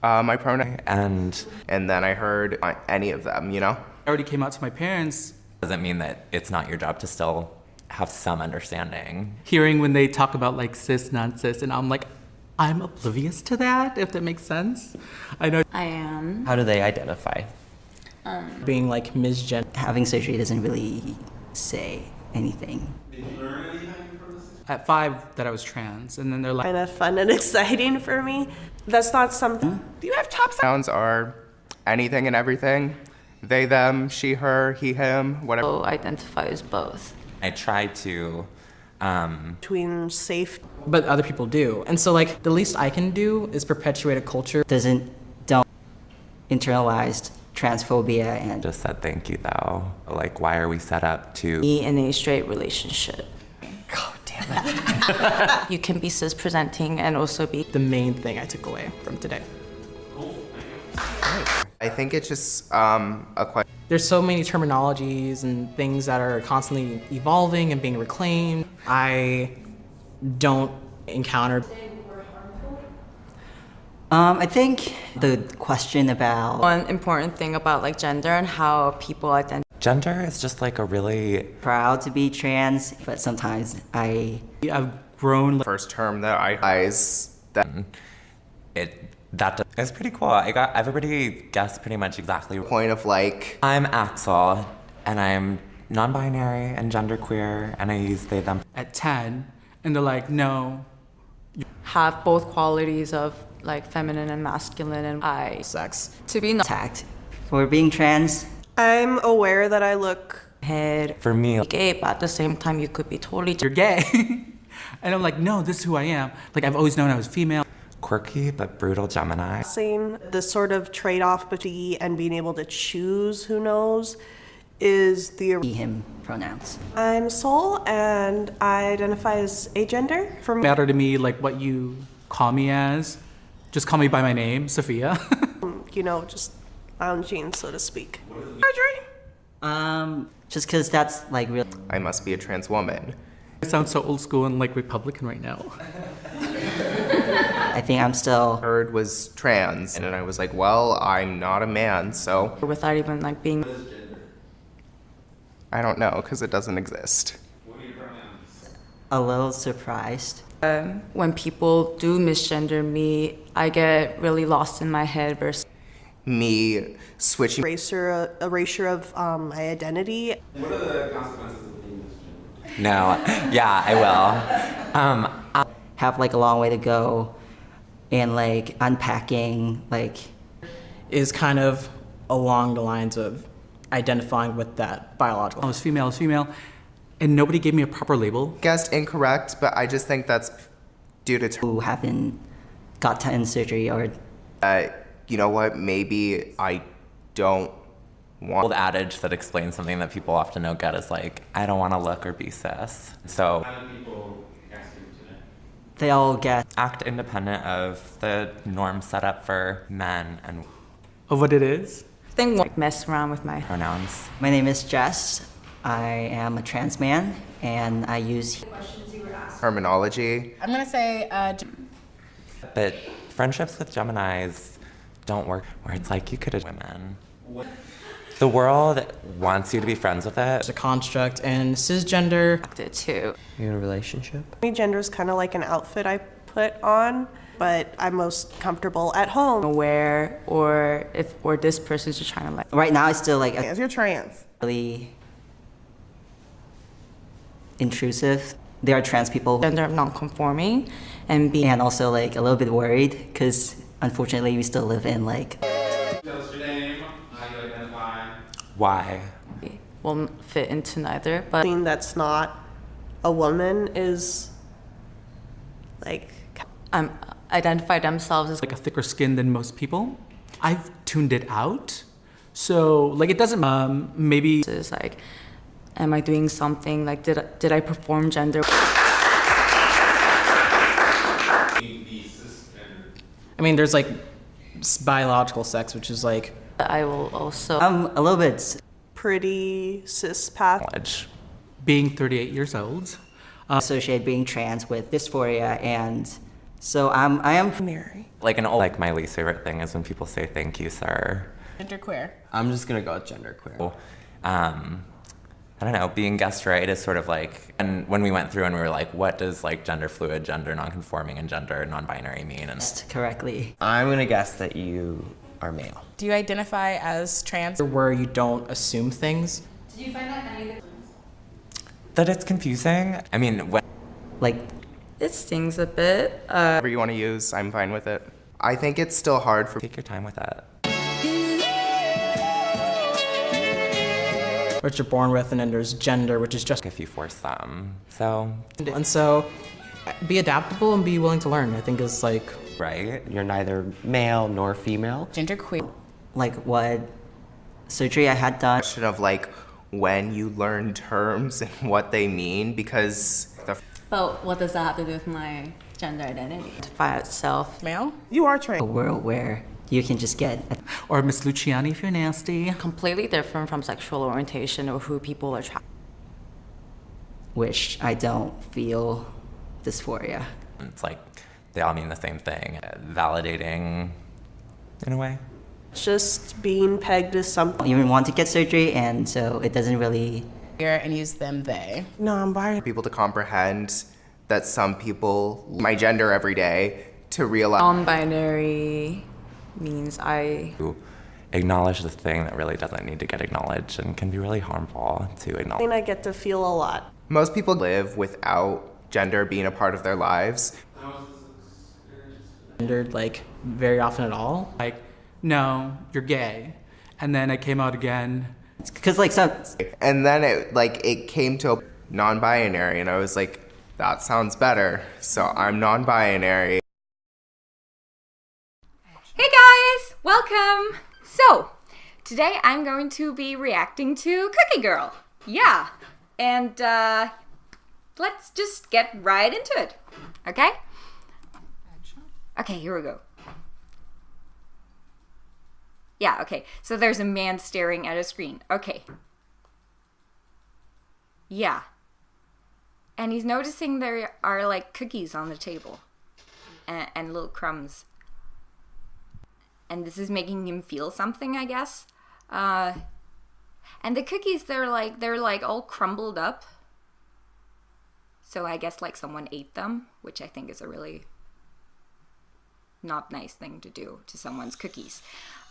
My pronoun, and then I heard any of them, you know? I already came out to my parents. Doesn't mean that it's not your job to still have some understanding. Hearing when they talk about like cis, non-cis, and I'm like, I'm oblivious to that, if that makes sense. I know. I am. How do they identify? Being like misgender. Having surgery doesn't really say anything. Did you learn anything from this? At 5 that I was trans, and then they're like, Kind of fun and exciting for me. That's not something. Do you have top sounds are anything and everything? They, them, she, her, he, him, whatever. So identify as both. I try to, Between safe. but other people do. And so like, the least I can do is perpetuate a culture. Don't internalize transphobia and just said thank you though. Like, why are we set up to Be in a straight relationship. God damn it. You can be cis presenting and also be. The main thing I took away from today. I think it's just a question. There's so many terminologies and things that are constantly evolving and being reclaimed. I don't encounter. I think the question about One important thing about like gender and how people identify. Gender is just like a really proud to be trans, but sometimes I've grown. First term that I eyes that that is pretty cool. I got everybody guessed pretty much exactly. point of like I'm Axel, and I'm non-binary and genderqueer, and I use they them. At 10, and they're like, no, Have both qualities of like feminine and masculine, and I sex. to be not tact for being trans. I'm aware that I look. head For me, gay, but at the same time you could be totally. You're gay. And I'm like, no, this is who I am. Like, I've always known I was female. quirky but brutal Gemini. Saying the sort of trade-off between and being able to choose who knows is the. He, him pronouns. I'm Soul and I identify as agender. For me, Matter to me, like what you call me as. Just call me by my name, Sophia. you know, just lounging, so to speak. Just cause that's like real. I must be a trans woman. I sound so old school and like Republican right now. I think I'm still. Heard was trans, and then I was like, well, I'm not a man, so Without even like being. I don't know because it doesn't exist. What are your pronouns? A little surprised. When people do misgender me, I get really lost in my head versus. Me switching Erasure of my identity. What are the consequences of being misgendered? No, yeah, I will. Have like a long way to go, and like unpacking like. Is kind of along the lines of identifying with that biological. I was female, and nobody gave me a proper label. guessed incorrect, but I just think that's due to Who haven't gotten surgery or you know what? Maybe I don't want. Old adage that explains something that people often don't get is like, I don't want to look or be cis. So How do people ask you today? they all get. act independent of the norm set up for men and Of what it is. I think like mess around with my. pronouns. My name is Jess. I am a trans man, and I use. Terminology. I'm gonna say, But friendships with Geminis don't work where it's like you could have women. The world wants you to be friends with it. It's a construct, and cisgender. Did too. You in a relationship? Gender is kind of like an outfit I put on, but I'm most comfortable at home. Aware or this person's just trying to like. Right now, I still like As you're trans. really intrusive. There are trans people, Gender non-conforming and being. and also like a little bit worried because unfortunately we still live in like. Tell us your name, how you identify. Why? Will fit into neither, but Something that's not a woman is like. identify themselves as Like a thicker skin than most people. I've tuned it out. So like it doesn't maybe is like, am I doing something like did I perform gender? Be cisgender. I mean there's like biological sex, which is like I will also. I'm a little bit Pretty cispath. Knowledge. being 38 years old. associated being trans with dysphoria and So I am Like like my least favorite thing is when people say thank you, sir. Genderqueer. I'm just gonna go with genderqueer. I don't know, being guessed right is sort of like, and when we went through and we were like, what does like gender fluid, gender nonconforming, and gender non-binary mean? And correctly. I'm gonna guess that you are male. Do you identify as trans? Where you don't assume things. Did you find that that it's confusing. I mean, when Like, It stings a bit. Whatever you want to use, I'm fine with it. I think it's still hard for take your time with it. What you're born with, and then there's gender, which is just. If you force them. So, And so, be adaptable and be willing to learn. I think is like. right? You're neither male nor female. Genderqueer. like what surgery I had done. question of like when you learn terms and what they mean, because the But what does that have to do with my gender identity? By itself. Male? You are A trans. world where you can just get Or Miss Luciani if you're nasty. Completely different from sexual orientation or who people are attracted. which I don't feel dysphoria. It's like they all mean the same thing. Validating, in a way. Just being pegged as something. You even want to get surgery, and so it doesn't really. And use them, they. Non-binary. people to comprehend that some people my gender every day to realize Non-binary means I To acknowledge the thing that really doesn't need to get acknowledged and can be really harmful to acknowledge. I get to feel a lot. most people live without gender being a part of their lives. Gendered like very often at all. Like, no, you're gay, and then I came out again. Because, like, some. And then it came to non-binary, and I was like, that sounds better. So I'm non-binary. Hey guys, welcome! So, today I'm going to be reacting to Cookie Girl. Yeah, and let's just get right into it, okay? Okay, here we go. Yeah, okay, so there's a man staring at a screen. Okay. Yeah. And he's noticing there are like cookies on the table and little crumbs. And this is making him feel something, I guess. And the cookies, they're like all crumbled up. So I guess like someone ate them, which I think is a really not nice thing to do to someone's cookies.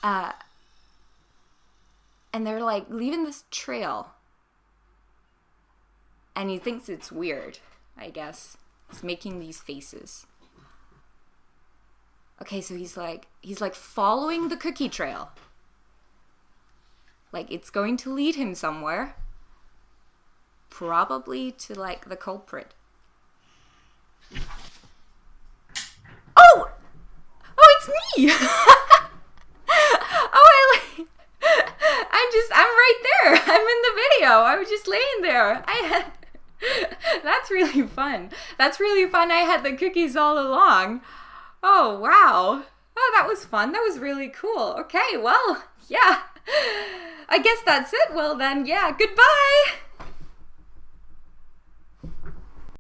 And they're like leaving this trail. And he thinks it's weird, I guess. He's making these faces. Okay, so he's like following the cookie trail. Like it's going to lead him somewhere. Probably to like the culprit. Oh! Oh, it's me! I'm right there. I'm in the video. I was just laying there. That's really fun. That's really fun. I had the cookies all along. Oh, wow. Oh, that was fun. That was really cool. Okay, well, yeah. I guess that's it. Well then, yeah, goodbye.